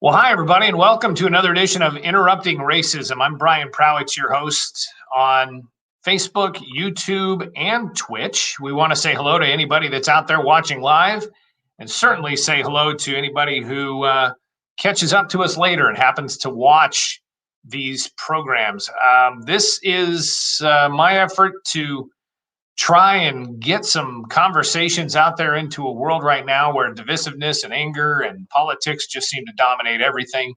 Well, hi, everybody, and welcome to another edition of Interrupting Racism. I'm Brian Prowitz, your host on Facebook, YouTube, and Twitch. We want to say hello to anybody that's out there watching live, and certainly say hello to anybody who catches up to us later and happens to watch these programs. This is my effort to try and get some conversations out there into a world right now where divisiveness and anger and politics just seem to dominate everything.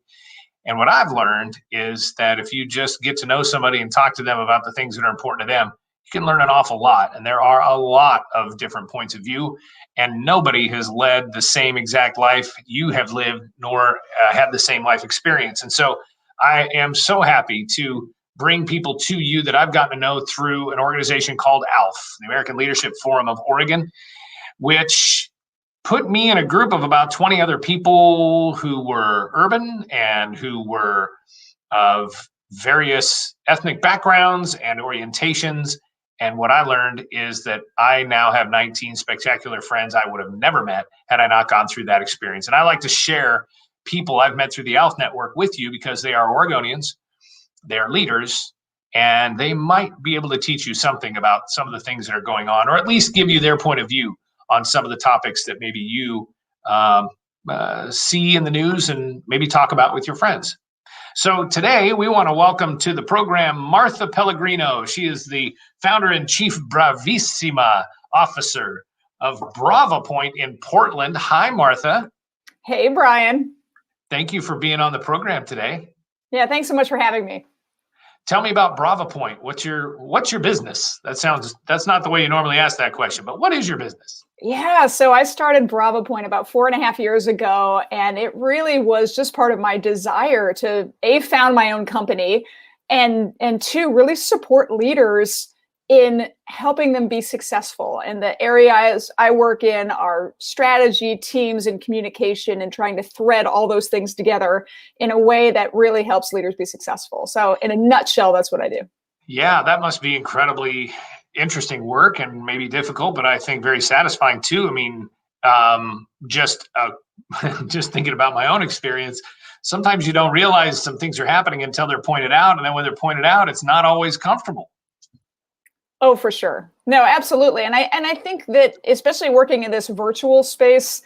And what I've learned is that if you just get to know somebody and talk to them about the things that are important to them, you can learn an awful lot. And there are a lot of different points of view, and nobody has led the same exact life you have lived, nor had the same life experience. And so I am so happy to bring people to you that I've gotten to know through an organization called ALF, the American Leadership Forum of Oregon, which put me in a group of about 20 other people who were urban and who were of various ethnic backgrounds and orientations. And what I learned is that I now have 19 spectacular friends I would have never met had I not gone through that experience. And I like to share people I've met through the ALF network with you because they are Oregonians. They're leaders, and they might be able to teach you something about some of the things that are going on, or at least give you their point of view on some of the topics that maybe you see in the news and maybe talk about with your friends. So today we want to welcome to the program Martha Pellegrino. She is the founder and chief bravissima officer of Brava Point in Portland. Hi, Martha. Hey, Brian. Thank you for being on the program today. Yeah, thanks so much for having me. Tell me about Brava Point. What's your business? That's not the way you normally ask that question, but what is your business? Yeah, so I started Brava Point about 4.5 years ago, and it really was just part of my desire to found my own company, and two, really support leaders in helping them be successful. And the areas I work in are strategy, teams, and communication, and trying to thread all those things together in a way that really helps leaders be successful. So in a nutshell, that's what I do. Yeah, that must be incredibly interesting work and maybe difficult, but I think very satisfying too. I mean, just thinking about my own experience, sometimes you don't realize some things are happening until they're pointed out. And then when they're pointed out, it's not always comfortable. Oh, for sure. No, absolutely. And I think that especially working in this virtual space,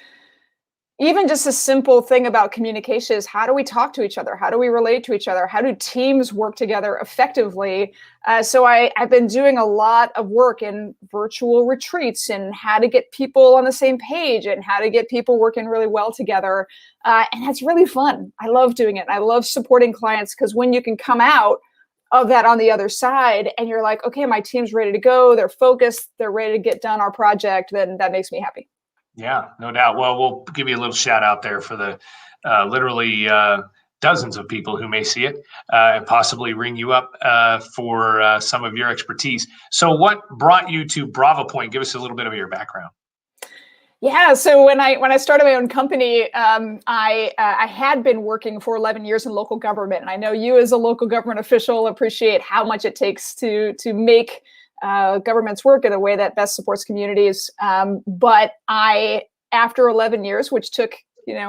even just a simple thing about communication is, how do we talk to each other? How do we relate to each other? How do teams work together effectively? So I've been doing a lot of work in virtual retreats and how to get people on the same page and how to get people working really well together. And that's really fun. I love doing it. I love supporting clients because when you can come out of that on the other side and you're like, okay, my team's ready to go, they're focused, they're ready to get done our project, then that makes me happy. Yeah, no doubt. Well, we'll give you a little shout out there for the literally dozens of people who may see it and possibly ring you up for some of your expertise. So what brought you to Brava Point? Give us a little bit of your background. Yeah, so when I started my own company, I had been working for 11 years in local government, and I know you as a local government official appreciate how much it takes to make governments work in a way that best supports communities. But after 11 years, which took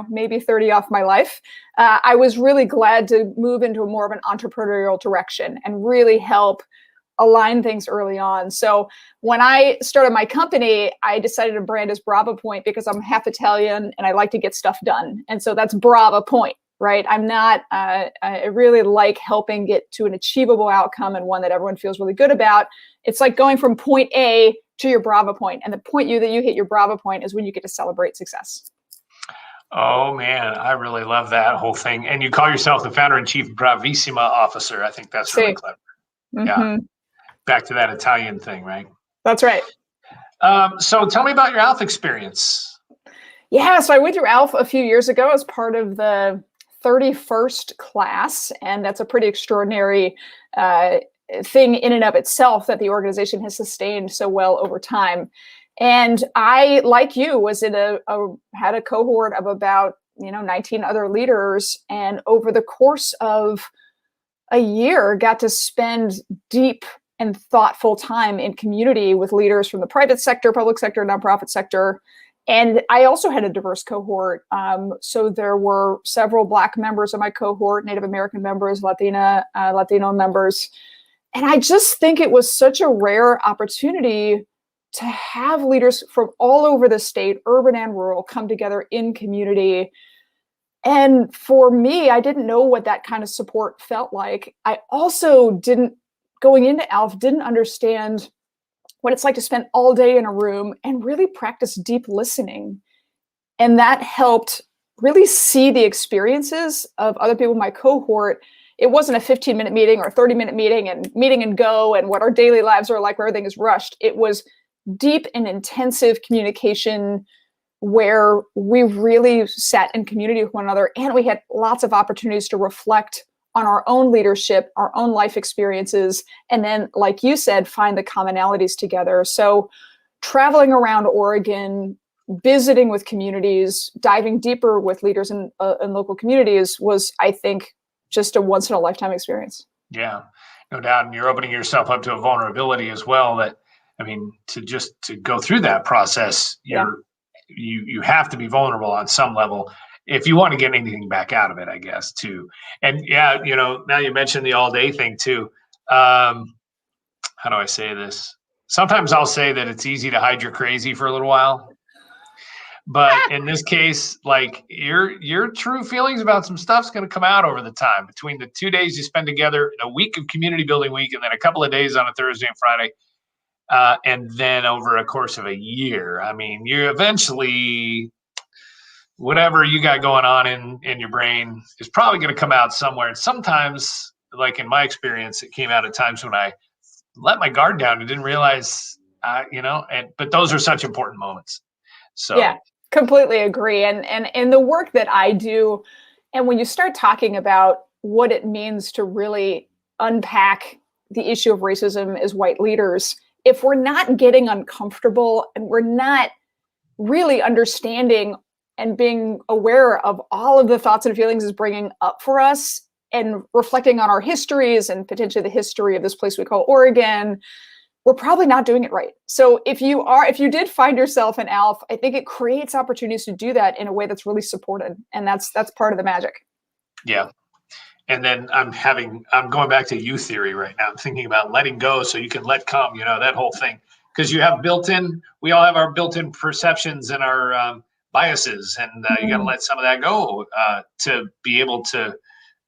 maybe 30 off my life, I was really glad to move into more of an entrepreneurial direction and really help align things early on. So when I started my company, I decided to brand as Brava Point because I'm half Italian and I like to get stuff done. And so that's Brava Point, right? I really like helping get to an achievable outcome and one that everyone feels really good about. It's like going from point A to your Brava Point. And the point that you hit your Brava Point is when you get to celebrate success. Oh man, I really love that whole thing. And you call yourself the founder and chief bravissima officer. I think that's really clever. Mm-hmm. Yeah. Back to that Italian thing, right? That's right. So tell me about your ALF experience. Yeah, so I went through ALF a few years ago as part of the 31st class, and that's a pretty extraordinary thing in and of itself that the organization has sustained so well over time. And I, like you, was in had a cohort of about 19 other leaders, and over the course of a year, got to spend deep and thoughtful time in community with leaders from the private sector, public sector, nonprofit sector, And I also had a diverse cohort. So there were several Black members of my cohort, Native American members, Latino members. And I just think it was such a rare opportunity to have leaders from all over the state, urban and rural, come together in community. And for me, I didn't know what that kind of support felt like. I also going into ALF, didn't understand what it's like to spend all day in a room and really practice deep listening. And that helped really see the experiences of other people in my cohort. It wasn't a 15-minute meeting or a 30-minute meeting and go and what our daily lives are like where everything is rushed. It was deep and intensive communication where we really sat in community with one another, and we had lots of opportunities to reflect on our own leadership, our own life experiences, and then, like you said, find the commonalities together. So traveling around Oregon, visiting with communities, diving deeper with leaders in local communities was, I think, just a once in a lifetime experience. Yeah, no doubt. And you're opening yourself up to a vulnerability as well that, I mean, to go through that process, you have to be vulnerable on some level if you want to get anything back out of it, I guess, too. And yeah, now you mentioned the all day thing too. How do I say this? Sometimes I'll say that it's easy to hide your crazy for a little while. But in this case, like your true feelings about some stuff's going to come out over the time between the 2 days you spend together, a week of community building week, and then a couple of days on a Thursday and Friday. And then over a course of a year, I mean, you eventually, whatever you got going on in your brain is probably going to come out somewhere. And sometimes, like in my experience, it came out at times when I let my guard down and didn't realize, but those are such important moments. So yeah, completely agree. And the work that I do, and when you start talking about what it means to really unpack the issue of racism as white leaders, if we're not getting uncomfortable and we're not really understanding and being aware of all of the thoughts and feelings is bringing up for us and reflecting on our histories and potentially the history of this place we call Oregon, we're probably not doing it right. So if you did find yourself in ALF, I think it creates opportunities to do that in a way that's really supported. And that's part of the magic. Yeah. And then I'm going back to you theory right now. I'm thinking about letting go so you can let come, that whole thing. Because we all have our built-in perceptions and our biases, and you got to let some of that go to be able to,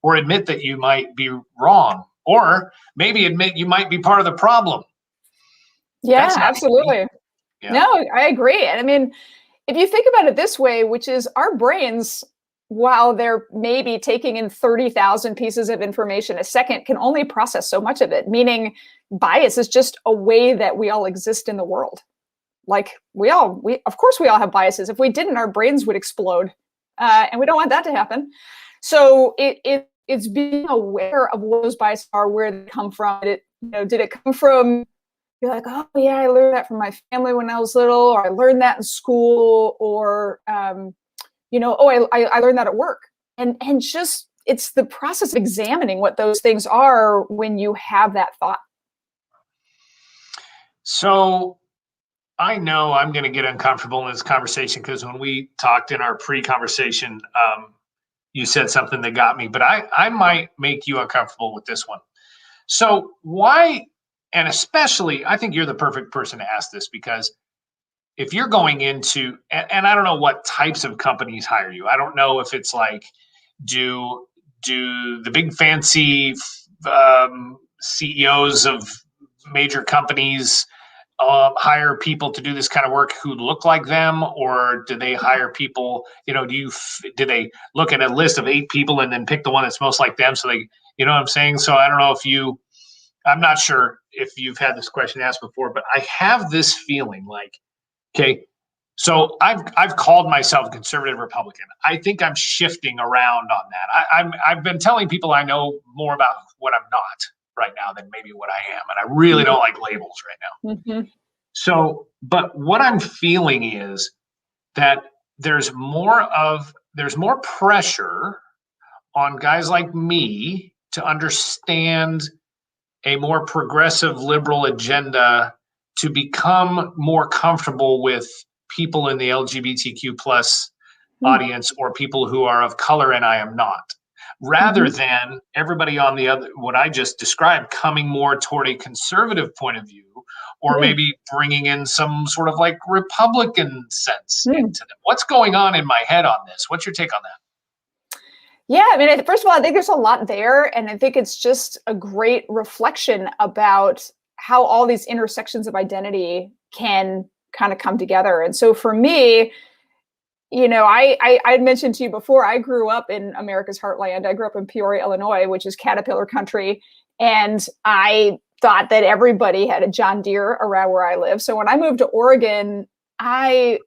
or admit that you might be wrong, or maybe admit you might be part of the problem. Yeah, absolutely. Yeah. No, I agree. And I mean, if you think about it this way, which is our brains, while they're maybe taking in 30,000 pieces of information a second, can only process so much of it, meaning bias is just a way that we all exist in the world. Like of course we all have biases. If we didn't, our brains would explode. And we don't want that to happen. So it's being aware of what those biases are, where they come from. Did it come from, you're like, oh yeah, I learned that from my family when I was little, or I learned that in school, or I learned that at work. And just, it's the process of examining what those things are when you have that thought. So I know I'm going to get uncomfortable in this conversation because when we talked in our pre-conversation, you said something that got me, but I might make you uncomfortable with this one. So why, and especially, I think you're the perfect person to ask this, because if you're going into, and I don't know what types of companies hire you. I don't know if it's like, do the big fancy CEOs of major companies hire people to do this kind of work who look like them, or do they hire people, do they look at a list of 8 people and then pick the one that's most like them? So they, what I'm saying? So I don't know if I'm not sure if you've had this question asked before, but I have this feeling like, okay, so I've called myself a conservative Republican. I think I'm shifting around on that. I've been telling people I know more about what I'm not right now than maybe what I am, and I really don't like labels right now. Mm-hmm. So, but what I'm feeling is that there's more pressure on guys like me to understand a more progressive liberal agenda, to become more comfortable with people in the LGBTQ plus audience or people who are of color and I am not, rather than everybody on the other, what I just described, coming more toward a conservative point of view, or maybe bringing in some sort of like Republican sense into them. What's going on in my head on this? What's your take on that? Yeah, I mean, first of all, I think there's a lot there, and I think it's just a great reflection about how all these intersections of identity can kind of come together. And so for me, you know, I had mentioned to you before, I grew up in America's heartland. I grew up in Peoria, Illinois, which is caterpillar country. And I thought that everybody had a John Deere around where I live. So when I moved to Oregon, I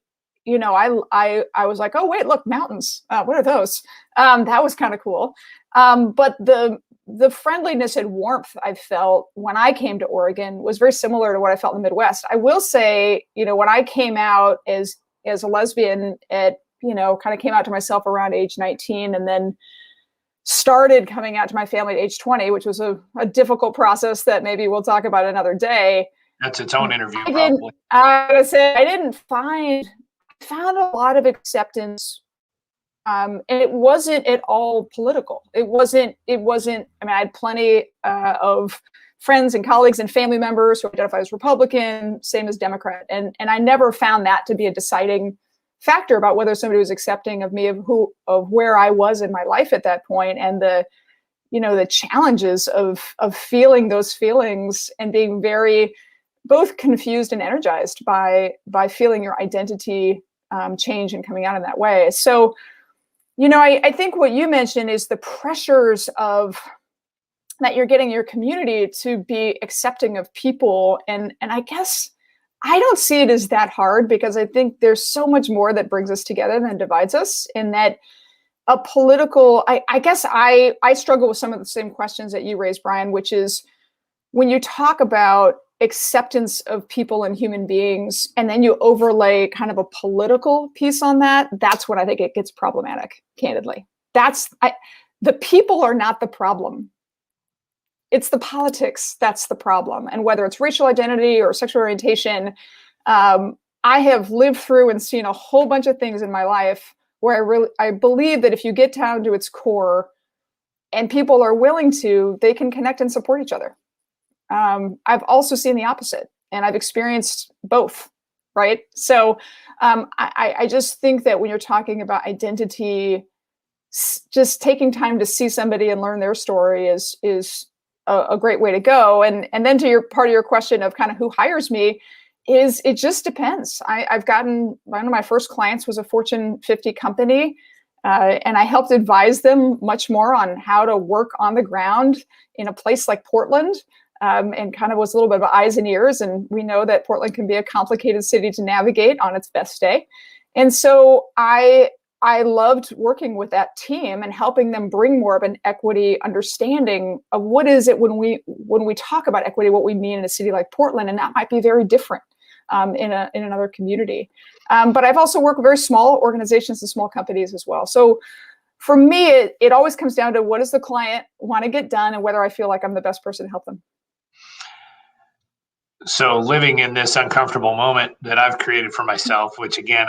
was like, oh, wait, look, mountains. What are those? That was kind of cool. But the friendliness and warmth I felt when I came to Oregon was very similar to what I felt in the Midwest. I will say, you know, when I came out as a lesbian at, you know, kind of came out to myself around age 19 and then started coming out to my family at age 20, which was a difficult process that maybe we'll talk about another day. That's its own interview, probably. I found a lot of acceptance, and it wasn't at all political. It wasn't, I mean, I had plenty of friends and colleagues and family members who identify as Republican, same as Democrat. And I never found that to be a deciding factor about whether somebody was accepting of me, of where I was in my life at that point, and the challenges of feeling those feelings and being very both confused and energized by feeling your identity change and coming out in that way. So, you know, I think what you mentioned is the pressures of that you're getting your community to be accepting of people. And I guess I don't see it as that hard, because I think there's so much more that brings us together than divides us. And that a political, I guess I struggle with some of the same questions that you raised, Brian, which is when you talk about acceptance of people and human beings, and then you overlay kind of a political piece on that, that's when I think it gets problematic, candidly. The people are not the problem. It's the politics that's the problem. And whether it's racial identity or sexual orientation, I have lived through and seen a whole bunch of things in my life where I believe that if you get down to its core and people are willing to, they can connect and support each other. I've also seen the opposite, and I've experienced both, right? So I just think that when you're talking about identity, just taking time to see somebody and learn their story is a great way to go. And then to your part of your question of kind of who hires me, is it just depends. I've gotten, one of my first clients was a Fortune 50 company, and I helped advise them much more on how to work on the ground in a place like Portland, and kind of was a little bit of eyes and ears. And we know that Portland can be a complicated city to navigate on its best day. And so I loved working with that team and helping them bring more of an equity understanding of what is it when we talk about equity, what we mean in a city like Portland, and that might be very different in another community. But I've also worked with very small organizations and small companies as well. So for me, it always comes down to what does the client want to get done and whether I feel like I'm the best person to help them. So living in this uncomfortable moment that I've created for myself, which again,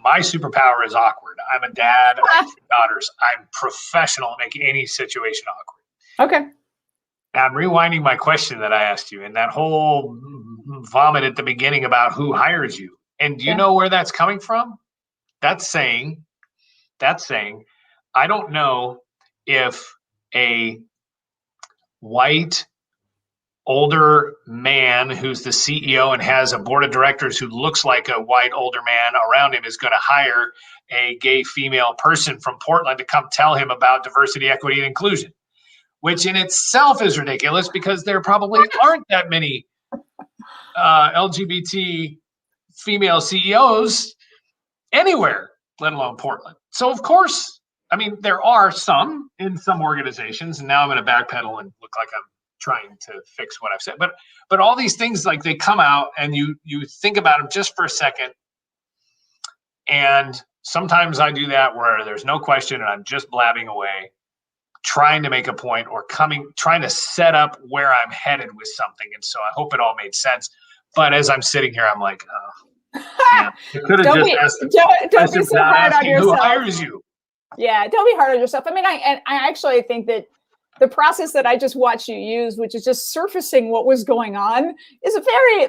my superpower is awkward. I'm a dad, I have 2 daughters. I'm professional at making any situation awkward. Okay. I'm rewinding my question that I asked you and that whole vomit at the beginning about who hires you. And do you know where that's coming from? That's saying, I don't know if a white older man who's the CEO and has a board of directors who looks like a white older man around him is going to hire a gay female person from Portland to come tell him about diversity, equity, and inclusion, which in itself is ridiculous because there probably aren't that many LGBT female CEOs anywhere, let alone Portland. So of course, I mean, there are some in some organizations, and now I'm going to backpedal and look like I'm trying to fix what I've said, but all these things, like, they come out and you think about them just for a second. And sometimes I do that where there's no question and I'm just blabbing away, trying to make a point or trying to set up where I'm headed with something. And so I hope it all made sense. But as I'm sitting here, I'm like, Yeah. You could have just asked don't be so hard on yourself. Who hires you? Yeah, don't be hard on yourself. I mean, I actually think that the process that I just watched you use, which is just surfacing what was going on, is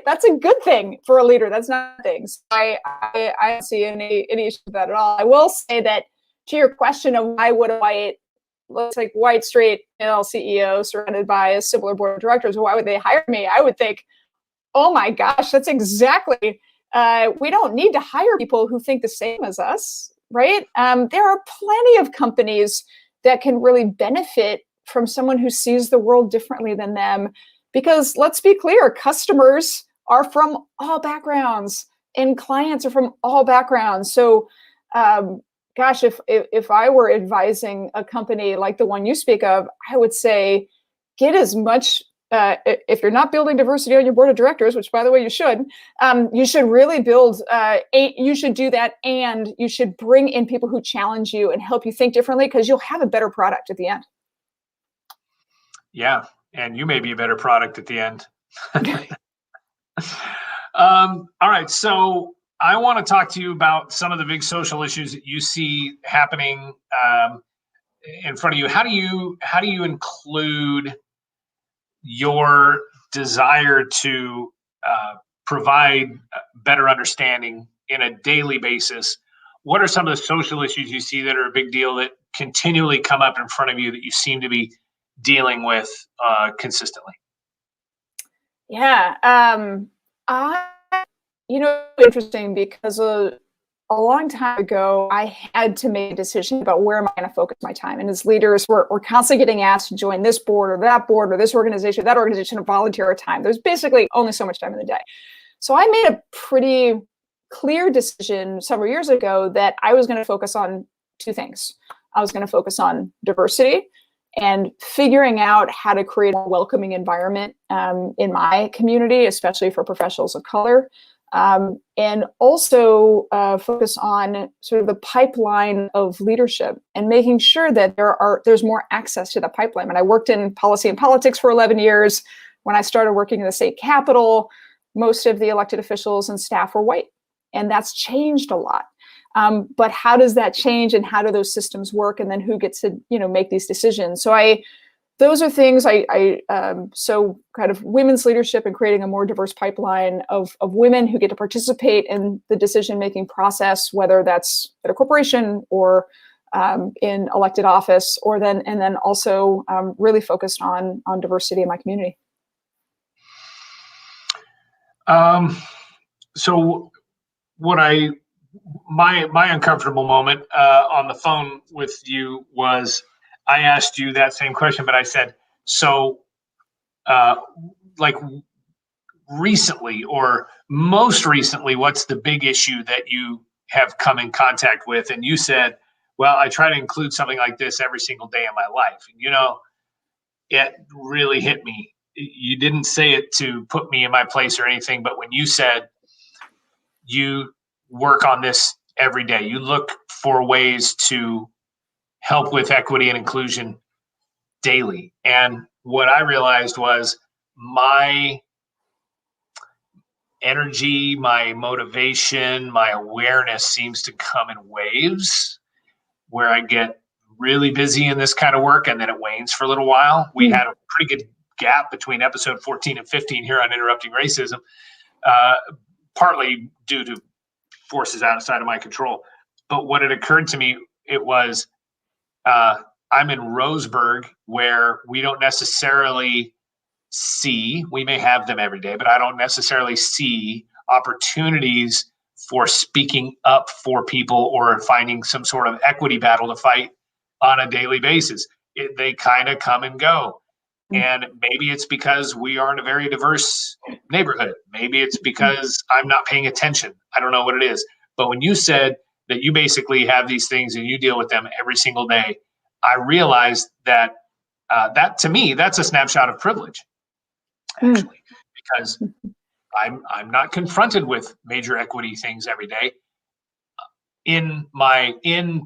that's a good thing for a leader. That's not a thing. So I don't see any issue with that at all. I will say that to your question of why would a white, straight male CEO surrounded by a similar board of directors, why would they hire me? I would think, oh my gosh, that's exactly, we don't need to hire people who think the same as us, right? There are plenty of companies that can really benefit from someone who sees the world differently than them. Because let's be clear, customers are from all backgrounds and clients are from all backgrounds. So, gosh, if I were advising a company like the one you speak of, I would say get as much, if you're not building diversity on your board of directors, which by the way, you should really build, you should do that. And you should bring in people who challenge you and help you think differently, because you'll have a better product at the end. Yeah. And you may be a better product at the end. All right. So I want to talk to you about some of the big social issues that you see happening in front of you. How do you include your desire to provide better understanding in a daily basis? What are some of the social issues you see that are a big deal that continually come up in front of you that you seem to be dealing with consistently? Yeah. Interesting, because a long time ago, I had to make a decision about where am I going to focus my time. And as leaders, we're constantly getting asked to join this board or this organization, that organization, and volunteer our time. There's basically only so much time in the day. So I made a pretty clear decision several years ago that I was going to focus on two things. I was going to focus on diversity and figuring out how to create a welcoming environment in my community, especially for professionals of color. And also focus on sort of the pipeline of leadership and making sure that there's more access to the pipeline. And I worked in policy and politics for 11 years. When I started working in the state capitol, most of the elected officials and staff were white, and that's changed a lot. But how does that change, and how do those systems work, and then who gets to make these decisions? So those are things so kind of women's leadership and creating a more diverse pipeline of women who get to participate in the decision-making process, whether that's at a corporation or in elected office, and then also really focused on diversity in my community. So my uncomfortable moment on the phone with you was, I asked you that same question, but I said, so like recently or most recently, what's the big issue that you have come in contact with? And you said, well, I try to include something like this every single day in my life. And, it really hit me. You didn't say it to put me in my place or anything, but when you said you work on this every day, you look for ways to help with equity and inclusion daily. And what I realized was my energy, my motivation, my awareness seems to come in waves, where I get really busy in this kind of work and then it wanes for a little while. We had a pretty good gap between episode 14 and 15 here on Interrupting Racism, partly due to forces outside of my control. But what had occurred to me, it was, I'm in Roseburg, where we don't necessarily see, we may have them every day, but I don't necessarily see opportunities for speaking up for people or finding some sort of equity battle to fight on a daily basis. They kind of come and go. And maybe it's because we are in a very diverse neighborhood. Maybe it's because I'm not paying attention. I don't know what it is. But when you said that you basically have these things and you deal with them every single day, I realized that that to me, that's a snapshot of privilege, actually, because I'm not confronted with major equity things every day in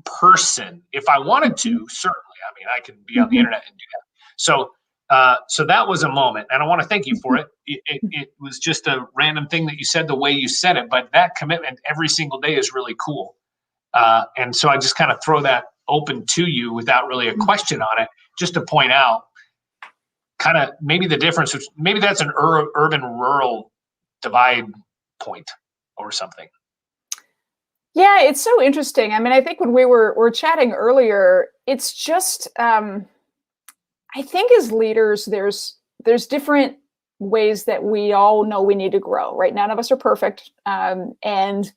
person. If I wanted to, certainly, I mean, I can be on the internet and do that. So So that was a moment, and I want to thank you for it. It was just a random thing that you said the way you said it, but that commitment every single day is really cool. And so I just kind of throw that open to you without really a question on it, just to point out kind of maybe the difference, which maybe that's an urban rural divide point or something. Yeah, it's so interesting. I mean, I think when we were chatting earlier, it's just I think as leaders, there's different ways that we all know we need to grow, right? None of us are perfect. And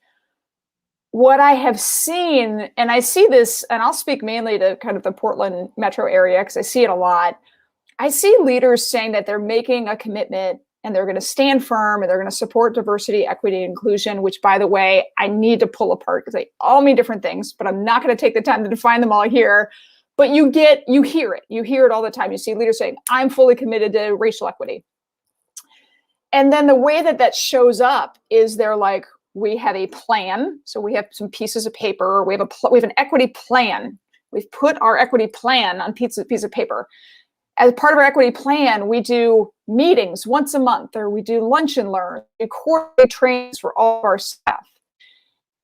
what I have seen, and I see this, and I'll speak mainly to kind of the Portland metro area because I see it a lot. I see leaders saying that they're making a commitment and they're going to stand firm and they're going to support diversity, equity, and inclusion, which, by the way, I need to pull apart because they all mean different things, but I'm not going to take the time to define them all here. But you hear it all the time. You see leaders saying, I'm fully committed to racial equity. And then the way that shows up is they're like, we have a plan. So we have some pieces of paper. We have an equity plan. We've put our equity plan on piece of paper. As part of our equity plan, we do meetings once a month, or we do lunch and learn, we do quarterly trainings for all of our staff.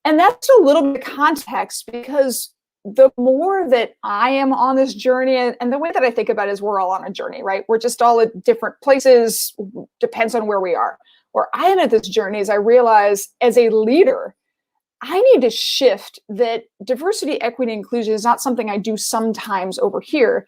And that's a little bit of context, because the more that I am on this journey, and the way that I think about it is we're all on a journey, right? We're just all at different places, depends on where we are. Where I am at this journey is I realize as a leader, I need to shift that diversity, equity, and inclusion is not something I do sometimes over here.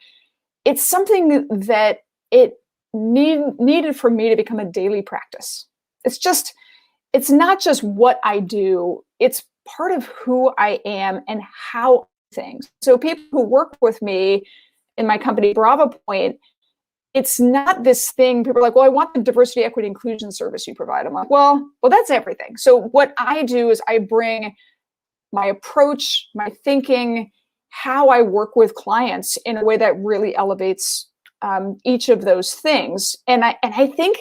It's something that it needed for me to become a daily practice. It's not just what I do, it's part of who I am and how things. So people who work with me in my company, Brava Point, it's not this thing. People are like, well, I want the diversity, equity, inclusion service you provide. I'm like, well, that's everything. So what I do is I bring my approach, my thinking, how I work with clients in a way that really elevates each of those things. And I think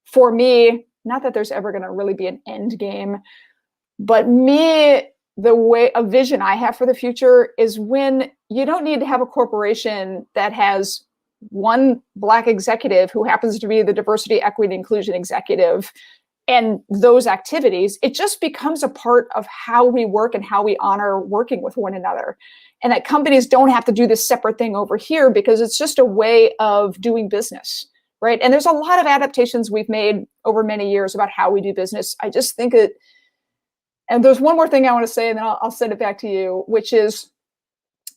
for me, not that there's ever going to really be an end game, but a vision I have for the future is when you don't need to have a corporation that has one Black executive who happens to be the diversity, equity, inclusion executive, and those activities. It just becomes a part of how we work and how we honor working with one another. And that companies don't have to do this separate thing over here because it's just a way of doing business, right? And there's a lot of adaptations we've made over many years about how we do business. I just think and there's one more thing I want to say, and then I'll send it back to you, which is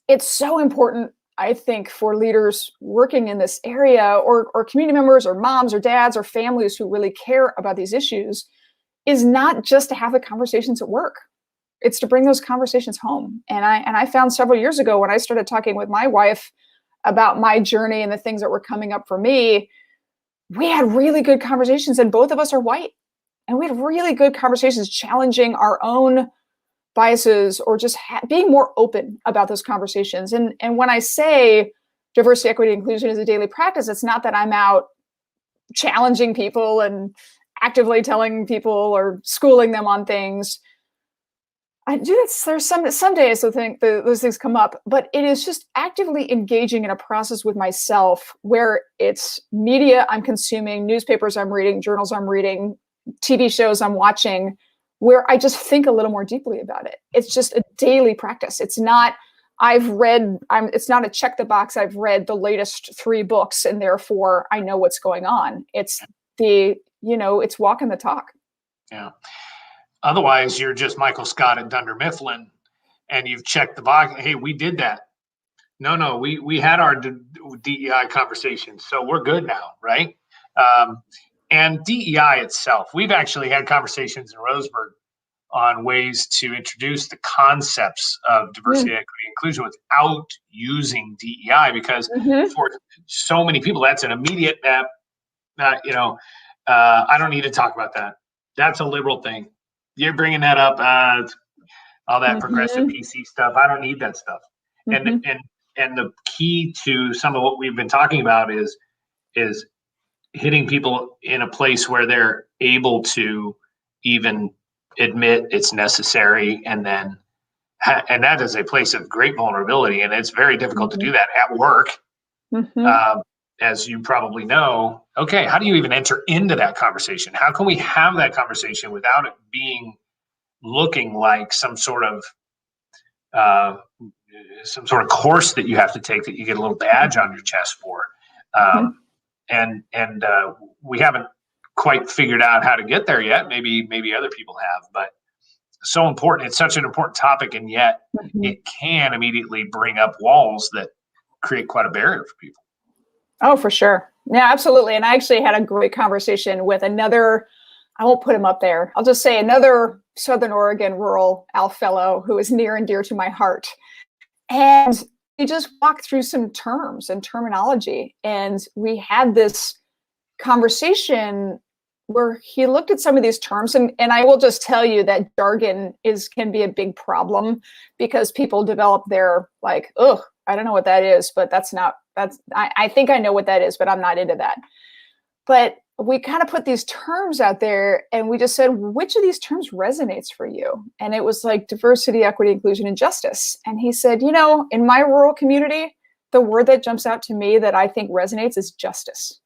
it's so important, I think, for leaders working in this area, or community members or moms or dads or families who really care about these issues, is not just to have the conversations at work. It's to bring those conversations home. And I found several years ago when I started talking with my wife about my journey and the things that were coming up for me, we had really good conversations, and both of us are white. And we had really good conversations challenging our own biases, or just being more open about those conversations. And when I say diversity, equity, inclusion is a daily practice, it's not that I'm out challenging people and actively telling people or schooling them on things. I do that. There's some days I think those things come up, but it is just actively engaging in a process with myself where it's media I'm consuming, newspapers I'm reading, journals I'm reading, TV shows I'm watching, where I just think a little more deeply about it. It's just a daily practice. It's not, it's not a check the box, I've read the latest 3 books and therefore I know what's going on. It's it's walking the talk. Yeah. Otherwise, you're just Michael Scott at Dunder Mifflin, and you've checked the box. Hey, we did that. No, we had our DEI conversation, so we're good now, right? And DEI itself, we've actually had conversations in Roseburg on ways to introduce the concepts of diversity, equity, inclusion without using DEI, because for so many people, that's an immediate, I don't need to talk about that. That's a liberal thing. You're bringing that up, all that progressive PC stuff. I don't need that stuff. And the key to some of what we've been talking about is hitting people in a place where they're able to even admit it's necessary, and that is a place of great vulnerability, and it's very difficult to do that at work. as you probably know, okay, how do you even enter into that conversation? How can we have that conversation without it looking like some sort of course that you have to take that you get a little badge on your chest for? And we haven't quite figured out how to get there yet. Maybe other people have, but so important. It's such an important topic, and yet it can immediately bring up walls that create quite a barrier for people. Oh, for sure. Yeah, absolutely. And I actually had a great conversation with another, I won't put him up there, I'll just say another Southern Oregon rural Al fellow who is near and dear to my heart. And we just walked through some terms and terminology. And we had this conversation where he looked at some of these terms. And I will just tell you that jargon can be a big problem, because people develop their like, oh, I don't know what that is, but I think I know what that is, but I'm not into that. But we kind of put these terms out there, and we just said, which of these terms resonates for you? And it was like diversity, equity, inclusion, and justice. And he said, in my rural community, the word that jumps out to me that I think resonates is justice.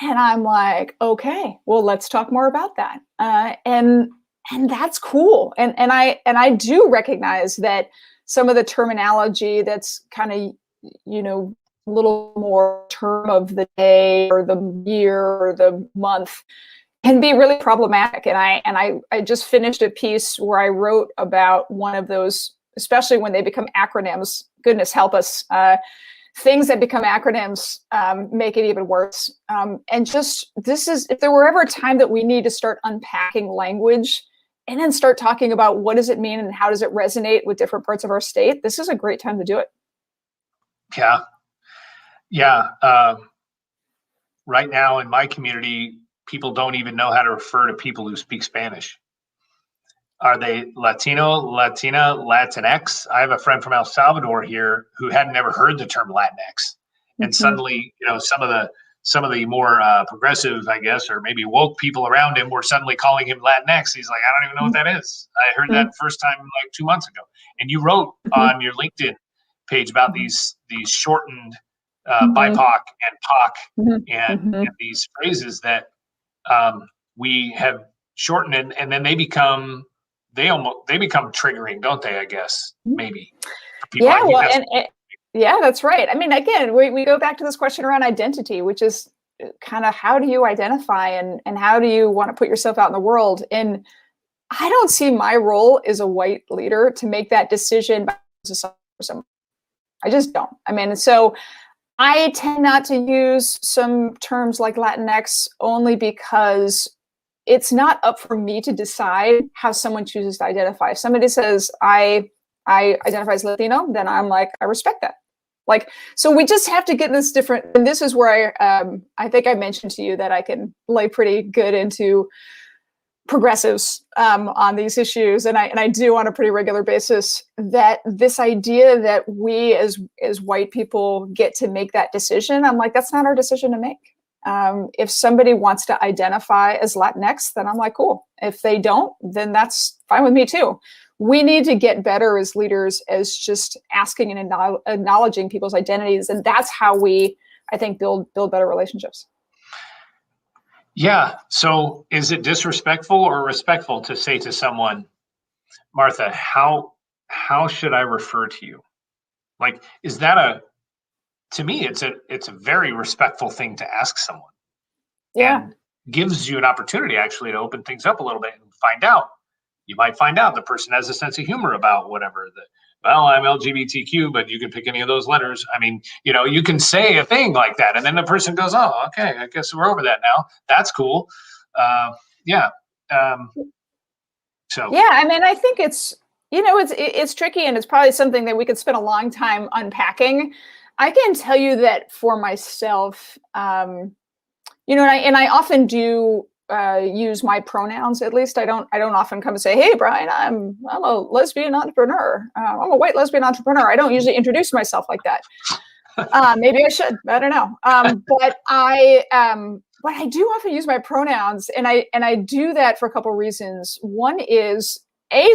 And I'm like, okay, well, let's talk more about that. And that's cool. And I do recognize that some of the terminology that's kind of, a little more term of the day or the year or the month can be really problematic. And I just finished a piece where I wrote about one of those, especially when they become acronyms. Goodness help us. Things that become acronyms make it even worse. And just, if there were ever a time that we need to start unpacking language and then start talking about what does it mean and how does it resonate with different parts of our state, this is a great time to do it. Yeah. Right now in my community, people don't even know how to refer to people who speak Spanish. Are they Latino, Latina, Latinx? I have a friend from El Salvador here who had never heard the term Latinx. And suddenly, some of the more progressive, I guess, or maybe woke people around him were suddenly calling him Latinx. He's like, I don't even know what that is. I heard that first time like 2 months ago. And you wrote on your LinkedIn page about these shortened BIPOC and POC and these phrases that we have shortened, and then they become triggering, don't they? I guess maybe. Yeah, well, yeah, that's right. I mean, again, we go back to this question around identity, which is kind of how do you identify and how do you want to put yourself out in the world? And I don't see my role as a white leader to make that decision. I just don't. I mean, so I tend not to use some terms like Latinx only because it's not up for me to decide how someone chooses to identify. If somebody says, I identify as Latino, then I'm like, I respect that. Like, so we just have to get this different. And this is where I think I mentioned to you that I can lay pretty good into progressives on these issues. And I do on a pretty regular basis, that this idea that we as white people get to make that decision. I'm like, that's not our decision to make. If somebody wants to identify as Latinx, then I'm like, cool. If they don't, then that's fine with me too. We need to get better as leaders as just asking and acknowledging people's identities. And that's how we, I think, build better relationships. Yeah. So is it disrespectful or respectful to say to someone, Martha, how should I refer to you? Like, is that to me, it's a very respectful thing to ask someone. Yeah. And gives you an opportunity actually to open things up a little bit and find out. You might find out the person has a sense of humor about whatever. Well, I'm LGBTQ, but you can pick any of those letters. I mean, you can say a thing like that, and then the person goes, "Oh, okay, I guess we're over that now. That's cool." Yeah. So. Yeah, I mean, I think it's tricky, and it's probably something that we could spend a long time unpacking. I can tell you that for myself, and I often do use my pronouns. At least I don't often come and say, "Hey, Brian, I'm a lesbian entrepreneur. I'm a white lesbian entrepreneur." I don't usually introduce myself like that. Maybe I should. I don't know. But I do often use my pronouns, and I do that for a couple of reasons. One is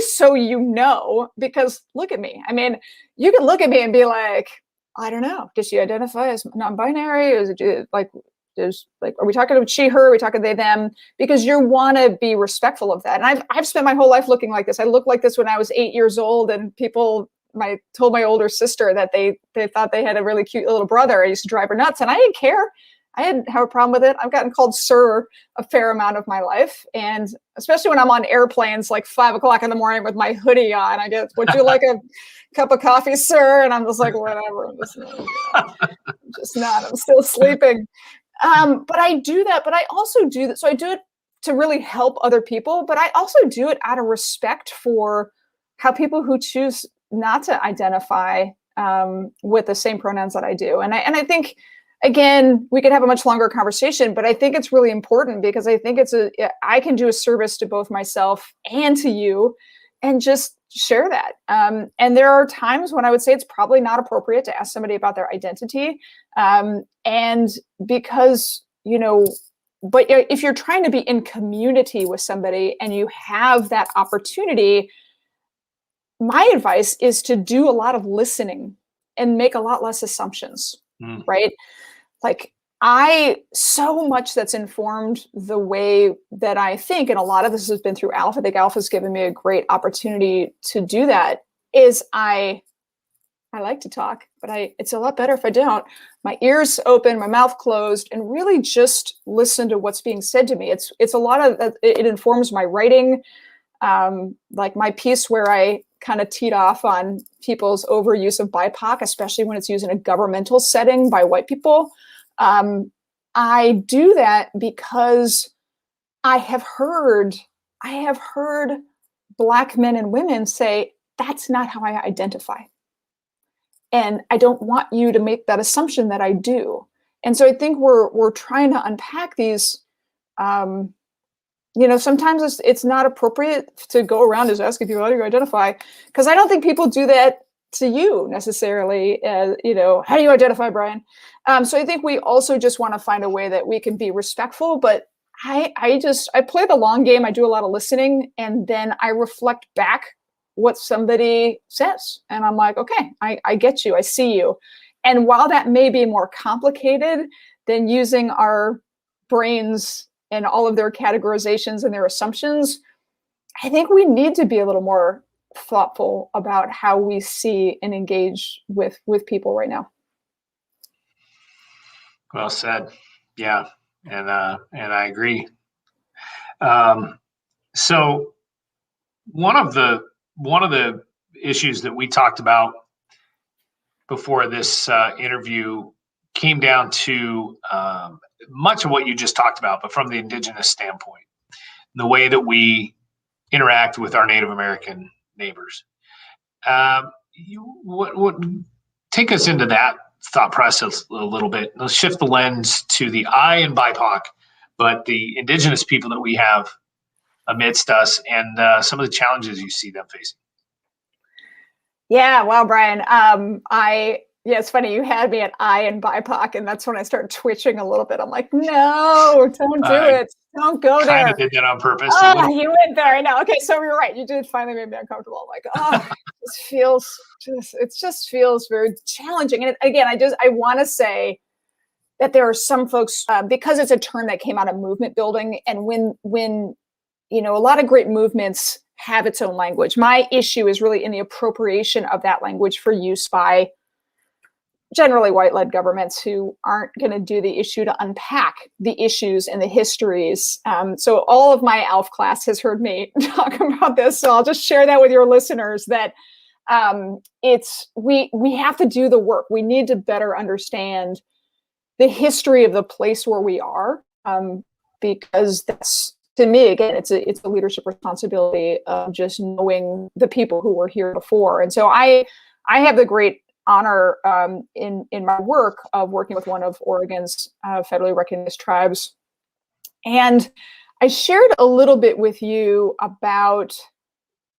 so because look at me. I mean, you can look at me and be like, I don't know. Does she identify as non-binary? Is it like, are we talking about she, her? Are we talking they, them? Because you want to be respectful of that. And I've spent my whole life looking like this. I looked like this when I was 8 years old, and people told my older sister that they thought they had a really cute little brother. I used to drive her nuts, and I didn't care. I didn't have a problem with it. I've gotten called sir a fair amount of my life. And especially when I'm on airplanes, like 5 o'clock in the morning with my hoodie on, I get, would you like a cup of coffee, sir? And I'm just like, whatever. I'm just not, I'm still sleeping. But I do that, but I also do that. So I do it to really help other people, but I also do it out of respect for how people who choose not to identify with the same pronouns that I do. And I think, again, we could have a much longer conversation, but I think it's really important because I think I can do a service to both myself and to you, and just share that. And there are times when I would say it's probably not appropriate to ask somebody about their identity. And because, but if you're trying to be in community with somebody and you have that opportunity, my advice is to do a lot of listening and make a lot less assumptions, right? Like so much that's informed the way that I think, and a lot of this has been through Alpha. I think Alpha has given me a great opportunity to do that, is I like to talk, but it's a lot better if I don't. My ears open, my mouth closed, and really just listen to what's being said to me. It's a lot of, it informs my writing, like my piece where I kind of teed off on people's overuse of BIPOC, especially when it's used in a governmental setting by white people. I do that because I have heard Black men and women say, that's not how I identify. And I don't want you to make that assumption that I do. And so I think we're trying to unpack these, sometimes it's not appropriate to go around just asking people how do you identify, because I don't think people do that to you necessarily. How do you identify, Brian? So I think we also just want to find a way that we can be respectful, but I play the long game. I do a lot of listening, and then I reflect back what somebody says. And I'm like, okay, I get you. I see you. And while that may be more complicated than using our brains and all of their categorizations and their assumptions, I think we need to be a little more thoughtful about how we see and engage with people right now. Well said. Yeah. And I agree. So one of the issues that we talked about before this interview came down to much of what you just talked about, but from the Indigenous standpoint, the way that we interact with our Native American neighbors. Take us into that thought process a little bit. Let's shift the lens to the I in BIPOC, but the Indigenous people that we have amidst us, and some of the challenges you see them facing. Yeah, well, Brian, it's funny. You had me at I in BIPOC, and that's when I started twitching a little bit. I'm like, no, don't do it. Don't go there. Kind of did that on purpose. Oh, you went there. I know. Okay, so you're right. You did finally make me uncomfortable. I'm like, it just feels very challenging. And again, I want to say that there are some folks, because it's a term that came out of movement building, and when a lot of great movements have its own language. My issue is really in the appropriation of that language for use by generally white-led governments who aren't going to do the issue to unpack the issues and the histories. So all of my ALF class has heard me talk about this. So I'll just share that with your listeners that we have to do the work. We need to better understand the history of the place where we are, because that's, to me, again, it's a leadership responsibility of just knowing the people who were here before. And so I have the great honor in my work of working with one of Oregon's federally recognized tribes. And I shared a little bit with you about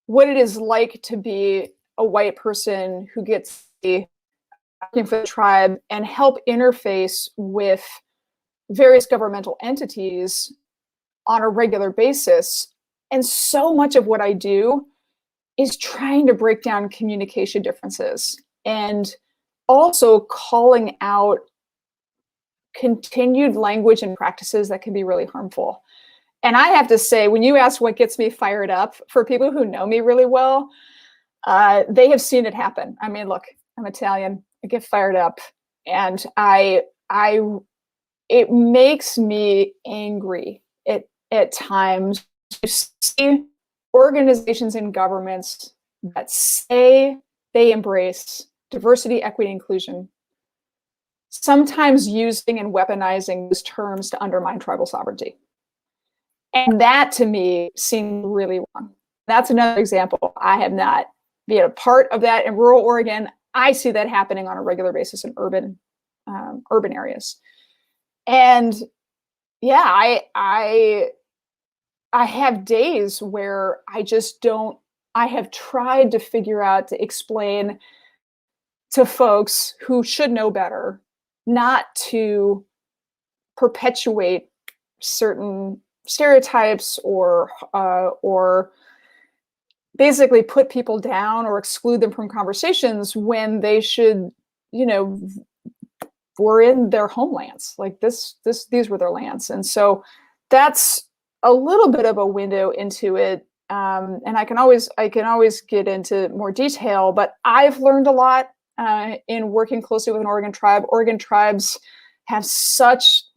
what it is like to be a white person who gets working for the tribe and help interface with various governmental entities on a regular basis. And so much of what I do is trying to break down communication differences. And also calling out continued language and practices that can be really harmful. And I have to say, when you ask what gets me fired up, for people who know me really well, they have seen it happen. I mean, look, I'm Italian. I get fired up, and it makes me angry at times to see organizations and governments that say they embrace diversity, equity, inclusion, sometimes using and weaponizing those terms to undermine tribal sovereignty. And that, to me, seemed really wrong. That's another example. I have not been a part of that in rural Oregon. I see that happening on a regular basis in urban areas. And yeah, I have days where I have tried to figure out, to explain to folks who should know better, not to perpetuate certain stereotypes or basically put people down or exclude them from conversations when they should, were in their homelands. Like these were their lands. And so that's a little bit of a window into it. And I can always get into more detail, but I've learned a lot in working closely with an Oregon tribe. Oregon tribes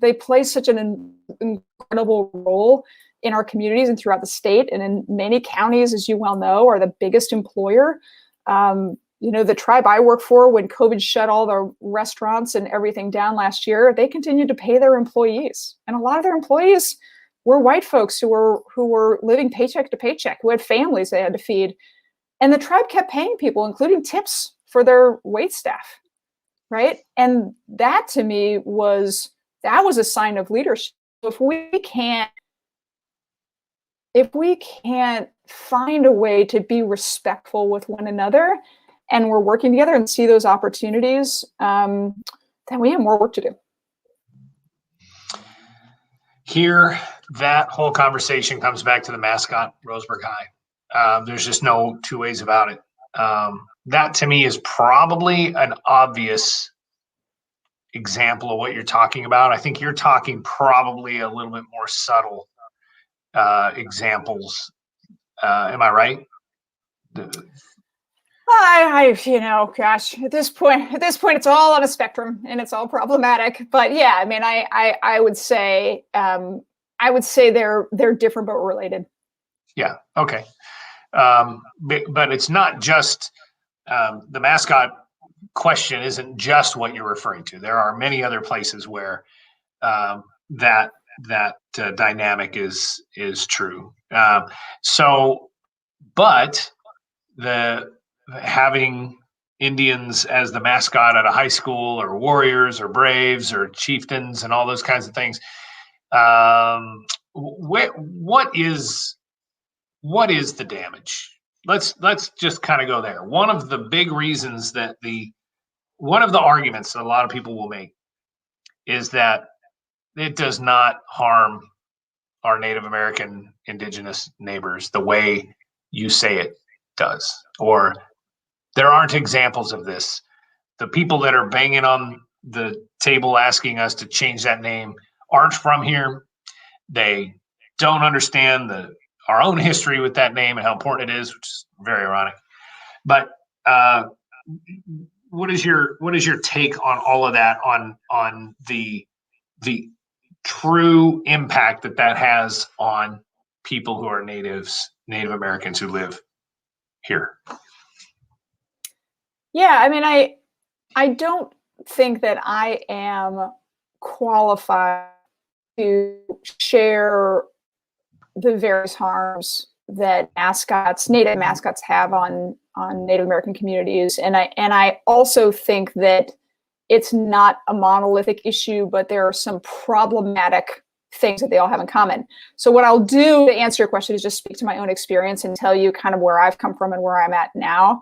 they play such an incredible role in our communities and throughout the state, and in many counties, as you well know, are the biggest employer. The tribe I work for, when COVID shut all the restaurants and everything down last year, they continued to pay their employees. And a lot of their employees were white folks who were living paycheck to paycheck, who had families they had to feed. And the tribe kept paying people, including tips for their wait staff, right? And that, to me, was a sign of leadership. If we can't find a way to be respectful with one another, and we're working together and see those opportunities, then we have more work to do. Here, that whole conversation comes back to the mascot, Roseburg High. There's just no two ways about it. That, to me, is probably an obvious example of what you're talking about. I think you're talking probably a little bit more subtle examples. Am I right? Gosh, at this point, it's all on a spectrum and it's all problematic. But yeah, I mean, I would say they're different but related. Yeah. Okay. But it's not just the mascot question isn't just what you're referring to. There are many other places where that dynamic is true. But having Indians as the mascot at a high school, or warriors or braves or chieftains and all those kinds of things, what is the damage? Let's just kind of go there. One of the big reasons that one of the arguments that a lot of people will make is that it does not harm our Native American indigenous neighbors the way you say it does, or there aren't examples of this. The people that are banging on the table asking us to change that name aren't from here. They don't understand our own history with that name and how important it is, which is very ironic. But what is your take on all of that, on the true impact that has on people who are Native Americans who live here? Yeah, I mean, I don't think that I am qualified to share the various harms that Native mascots have on Native American communities. And I also think that it's not a monolithic issue, but there are some problematic things that they all have in common. So what I'll do to answer your question is just speak to my own experience and tell you kind of where I've come from and where I'm at now.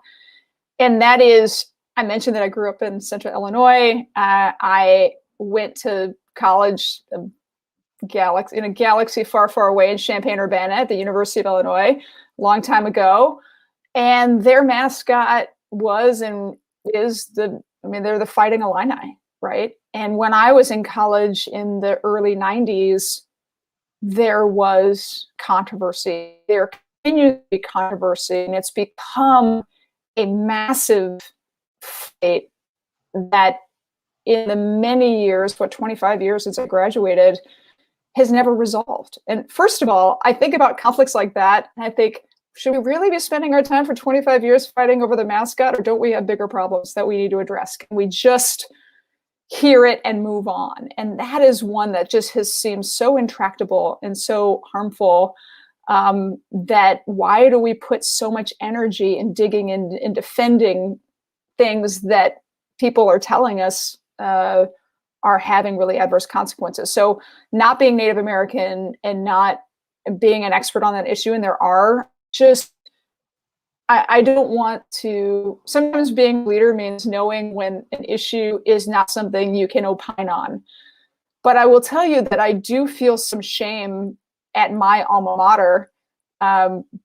And that is, I mentioned that I grew up in Central Illinois. I went to college in a galaxy far, far away in Champaign-Urbana at the University of Illinois, a long time ago. And their mascot was and is the I mean, they're the Fighting Illini, right? And when I was in college in the early 90s, there was controversy. There continues to be controversy, and it's become a massive fight that in the many years, 25 years since I graduated, has never resolved. And first of all, I think about conflicts like that, and I think, should we really be spending our time for 25 years fighting over the mascot, or don't we have bigger problems that we need to address? Can we just hear it and move on? And that is one that just has seemed so intractable and so harmful, that why do we put so much energy in digging in defending things that people are telling us are having really adverse consequences? So not being Native American and not being an expert on that issue, and there are just, I don't want to, sometimes being a leader means knowing when an issue is not something you can opine on. But I will tell you that I do feel some shame at my alma mater,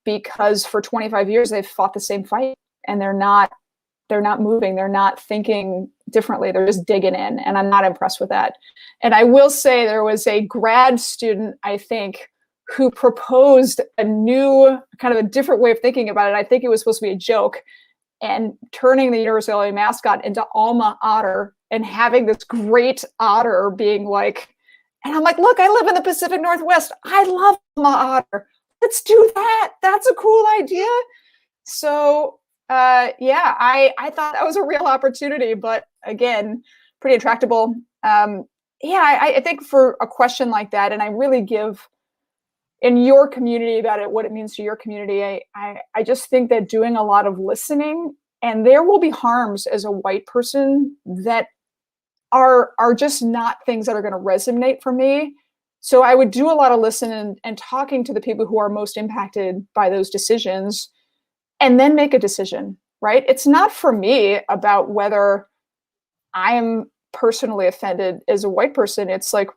because for 25 years they've fought the same fight, and they're not moving, they're not thinking differently, they're just digging in, and I'm not impressed with that. And I will say there was a grad student, I think, who proposed a new, kind of a different way of thinking about it. I think it was supposed to be a joke, and turning the University of East mascot into Alma Otter and having this great otter being like, and I'm like, look, I live in the Pacific Northwest. I love Alma Otter. Let's do that. That's a cool idea. So yeah, I thought that was a real opportunity, but again, pretty intractable. Yeah, I think for a question like that, and I really give in your community about it, what it means to your community, I just think that doing a lot of listening, and there will be harms as a white person that are just not things that are going to resonate for me. So I would do a lot of listening and talking to the people who are most impacted by those decisions, and then make a decision, right? It's not for me about whether I am personally offended as a white person. It's like,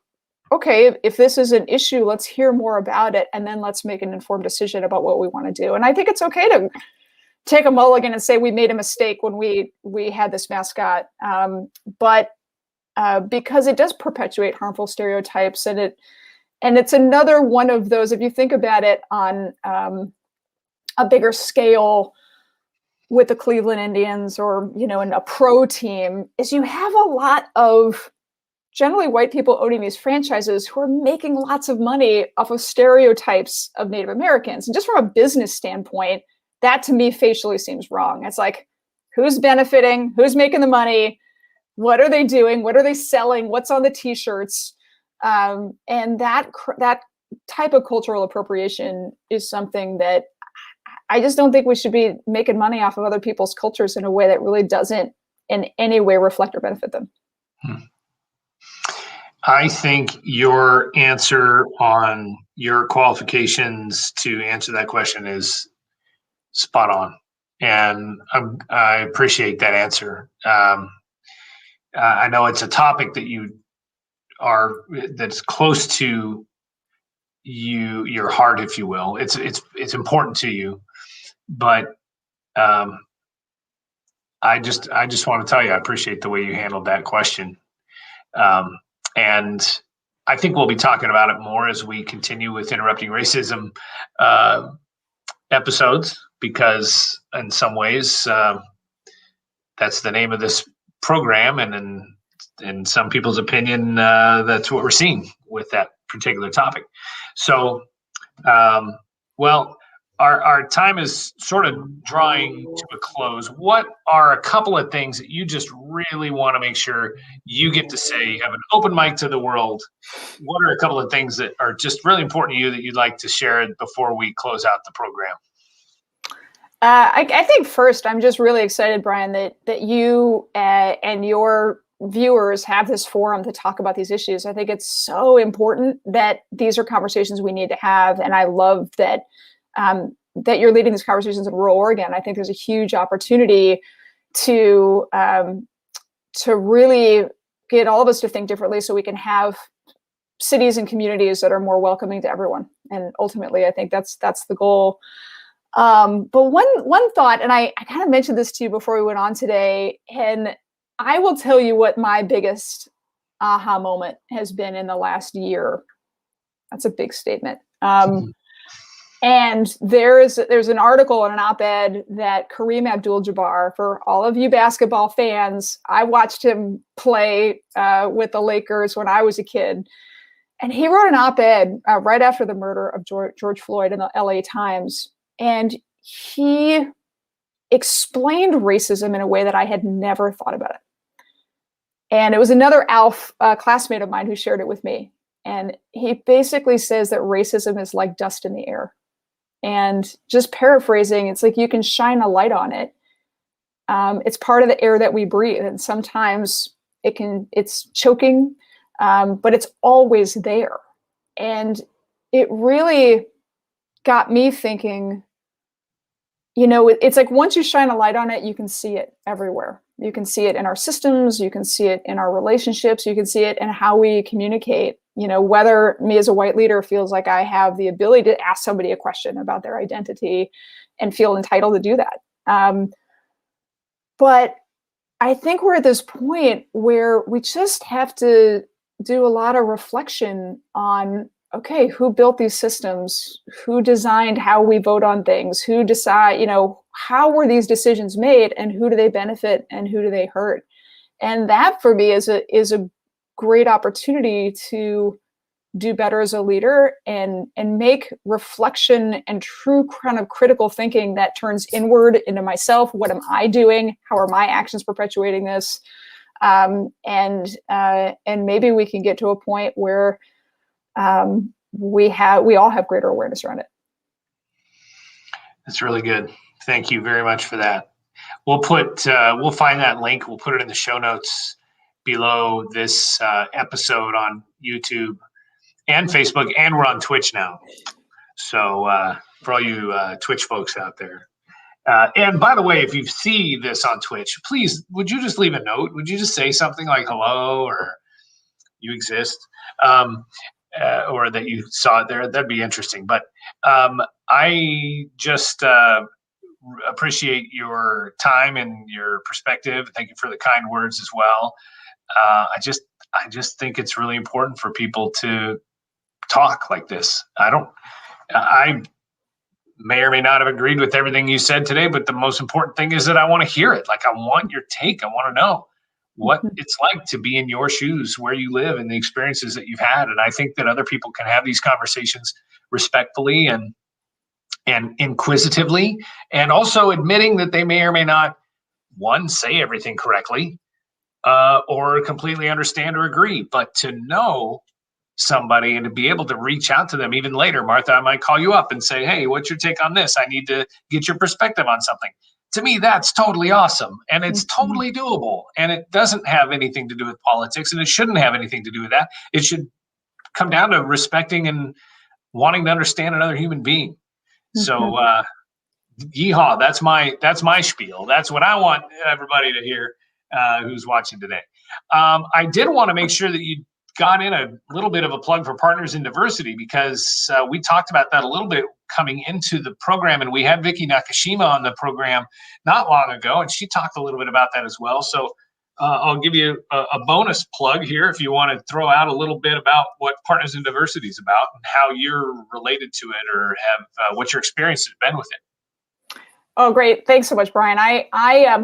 okay, if this is an issue, let's hear more about it, and then let's make an informed decision about what we want to do. And I think it's okay to take a mulligan and say we made a mistake when we had this mascot, but because it does perpetuate harmful stereotypes, and it's another one of those, if you think about it on a bigger scale with the Cleveland Indians, or in a pro team, is you have a lot of generally white people owning these franchises who are making lots of money off of stereotypes of Native Americans. And just from a business standpoint, that to me facially seems wrong. It's like, who's benefiting? Who's making the money? What are they doing? What are they selling? What's on the t-shirts? And that type of cultural appropriation is something that I just don't think we should be making money off of other people's cultures in a way that really doesn't in any way reflect or benefit them. I think your answer on your qualifications to answer that question is spot on. And I appreciate that answer. I know it's a topic that that's close to your heart, if you will. It's important to you, but I just want to tell you, I appreciate the way you handled that question. And I think we'll be talking about it more as we continue with Interrupting Racism episodes, because in some ways that's the name of this program, and in some people's opinion, that's what we're seeing with that particular topic. So, well, our time is sort of drawing to a close. What are a couple of things that you just really want to make sure you get to say? You have an open mic to the world. What are a couple of things that are just really important to you that you'd like to share before we close out the program? I think first, I'm just really excited, Brian, that you and your viewers have this forum to talk about these issues. I think it's so important that these are conversations we need to have, and I love that that you're leading these conversations in rural Oregon. I think there's a huge opportunity to really get all of us to think differently, so we can have cities and communities that are more welcoming to everyone. And ultimately, I think that's the goal. But one thought, and I kind of mentioned this to you before we went on today, and I will tell you what my biggest aha moment has been in the last year. That's a big statement. And there's an article and an op-ed that Kareem Abdul-Jabbar, for all of you basketball fans, I watched him play with the Lakers when I was a kid. And he wrote an op-ed right after the murder of George Floyd in the LA Times. And he explained racism in a way that I had never thought about it. And it was another ALF classmate of mine who shared it with me. And he basically says that racism is like dust in the air. And just paraphrasing, it's like you can shine a light on it. It's part of the air that we breathe. And sometimes it's choking, but it's always there. And it really got me thinking, it's like once you shine a light on it, you can see it everywhere. You can see it in our systems, you can see it in our relationships, you can see it in how we communicate. Whether me as a white leader feels like I have the ability to ask somebody a question about their identity and feel entitled to do that. But I think we're at this point where we just have to do a lot of reflection on, okay, who built these systems? Who designed how we vote on things? Who decide, how were these decisions made, and who do they benefit and who do they hurt? And that for me is a great opportunity to do better as a leader and make reflection and true kind of critical thinking that turns inward into myself. What am I doing? How are my actions perpetuating this? And maybe we can get to a point where we all have greater awareness around it. That's really good. Thank you very much for that. We'll find that link. We'll put it in the show notes below this episode on YouTube and Facebook, and we're on Twitch now. So for all you Twitch folks out there. And by the way, if you see this on Twitch, please, would you just leave a note? Would you just say something like hello or you exist? Or that you saw it there? That'd be interesting. But I just appreciate your time and your perspective. Thank you for the kind words as well. I just think it's really important for people to talk like this. I may or may not have agreed with everything you said today, but the most important thing is that I want to hear it. Like, I want your take. I want to know what it's like to be in your shoes, where you live, and the experiences that you've had. And I think that other people can have these conversations respectfully and inquisitively, and also admitting that they may or may not, one, say everything correctly, or completely understand or agree, but to know somebody and to be able to reach out to them even later. Martha, I might call you up and say, hey, what's your take on this? I need to get your perspective on something. To me, that's totally awesome. And it's totally doable. And it doesn't have anything to do with politics, and it shouldn't have anything to do with that. It should come down to respecting and wanting to understand another human being. So yeehaw, that's my spiel. That's what I want everybody to hear who's watching today. I did want to make sure that you got in a little bit of a plug for Partners in Diversity, because we talked about that a little bit coming into the program, and we had Vicky Nakashima on the program not long ago, and she talked a little bit about that as well. So I'll give you a bonus plug here if you want to throw out a little bit about what Partners in Diversity is about and how you're related to it, or have what your experience has been with it. Oh, great. Thanks so much, Brian. I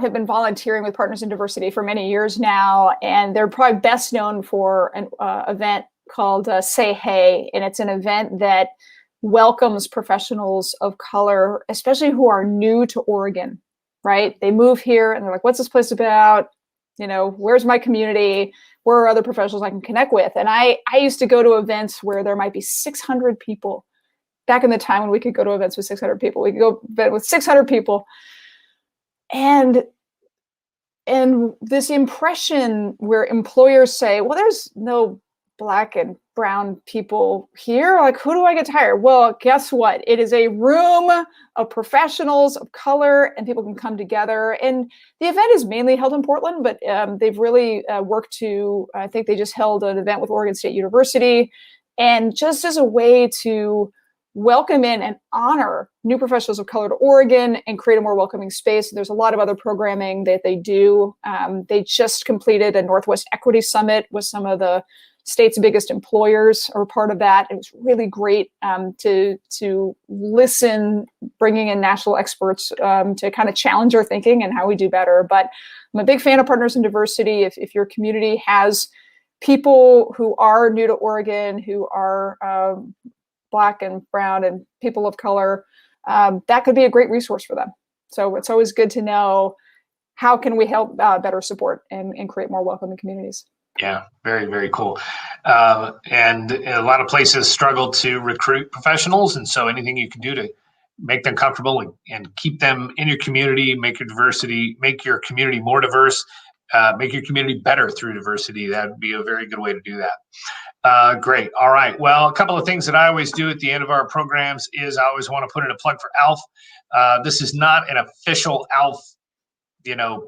have been volunteering with Partners in Diversity for many years now, and they're probably best known for an event called Say Hey, and it's an event that welcomes professionals of color, especially who are new to Oregon, right? They move here and they're like, what's this place about? Where's my community? Where are other professionals I can connect with? And I used to go to events where there might be 600 people. Back in the time when we could go to events with 600 people, we could go event with 600 people. And this impression where employers say, well, there's no Black and brown people here. Like, who do I get to hire? Well, guess what? It is a room of professionals of color, and people can come together. And the event is mainly held in Portland, but they've really worked to, I think they just held an event with Oregon State University. And just as a way to welcome in and honor new professionals of color to Oregon and create a more welcoming space. There's a lot of other programming that they do. They just completed a Northwest Equity Summit with some of the state's biggest employers are part of that. It was really great to listen, bringing in national experts to kind of challenge our thinking and how we do better. But I'm a big fan of Partners in Diversity. If your community has people who are new to Oregon, who are Black and brown and people of color, that could be a great resource for them. So it's always good to know how can we help better support and create more welcoming communities. Yeah, very, very cool. And a lot of places struggle to recruit professionals. And so anything you can do to make them comfortable and keep them in your community, make your community more diverse, make your community better through diversity, that would be a very good way to do that. Great. All right. Well, a couple of things that I always do at the end of our programs is I always want to put in a plug for ALF. This is not an official ALF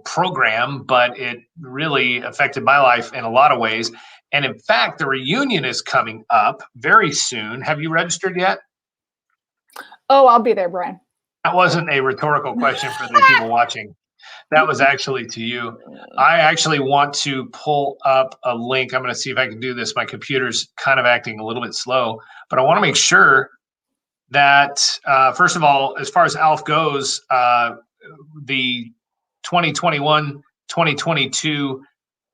program, but it really affected my life in a lot of ways. And in fact, the reunion is coming up very soon. Have you registered yet? Oh, I'll be there, Brian. That wasn't a rhetorical question for the people watching. That was actually to you. I actually want to pull up a link. I'm going to see if I can do this. My computer's kind of acting a little bit slow, but I want to make sure that, first of all, as far as ALF goes, the 2021-2022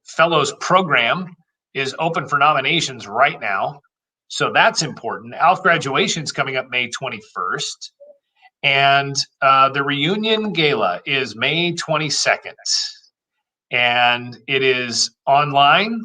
Fellows Program is open for nominations right now. So that's important. ALF graduation is coming up May 21st. And the reunion gala is May 22nd. And it is online.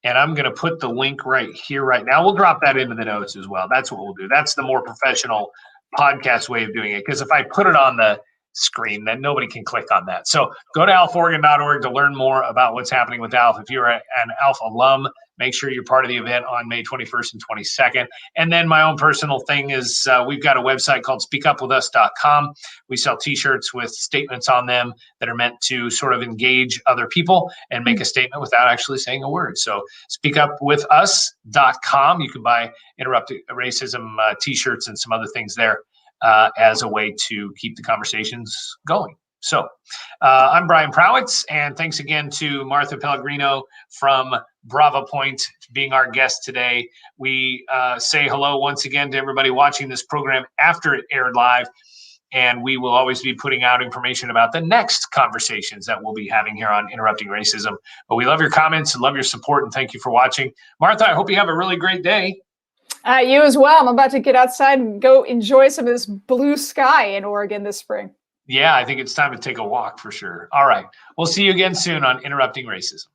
And I'm going to put the link right here, right now. We'll drop that into the notes as well. That's what we'll do. That's the more professional podcast way of doing it. Because if I put it on the screen, then nobody can click on that. So go to alforegon.org to learn more about what's happening with ALF. If you're an ALF alum, make sure you're part of the event on May 21st and 22nd. And then my own personal thing is we've got a website called speakupwithus.com. We sell t-shirts with statements on them that are meant to sort of engage other people and make a statement without actually saying a word. So speakupwithus.com. You can buy Interrupting Racism t-shirts and some other things there as a way to keep the conversations going. So I'm Brian Prowitz, and thanks again to Martha Pellegrino from Brava Point being our guest today. We say hello once again to everybody watching this program after it aired live, and we will always be putting out information about the next conversations that we'll be having here on Interrupting Racism. But we love your comments and love your support, and thank you for watching. Martha, I hope you have a really great day. You as well. I'm about to get outside and go enjoy some of this blue sky in Oregon this spring. Yeah, I think it's time to take a walk for sure. All right. We'll see you again soon on Interrupting Racism.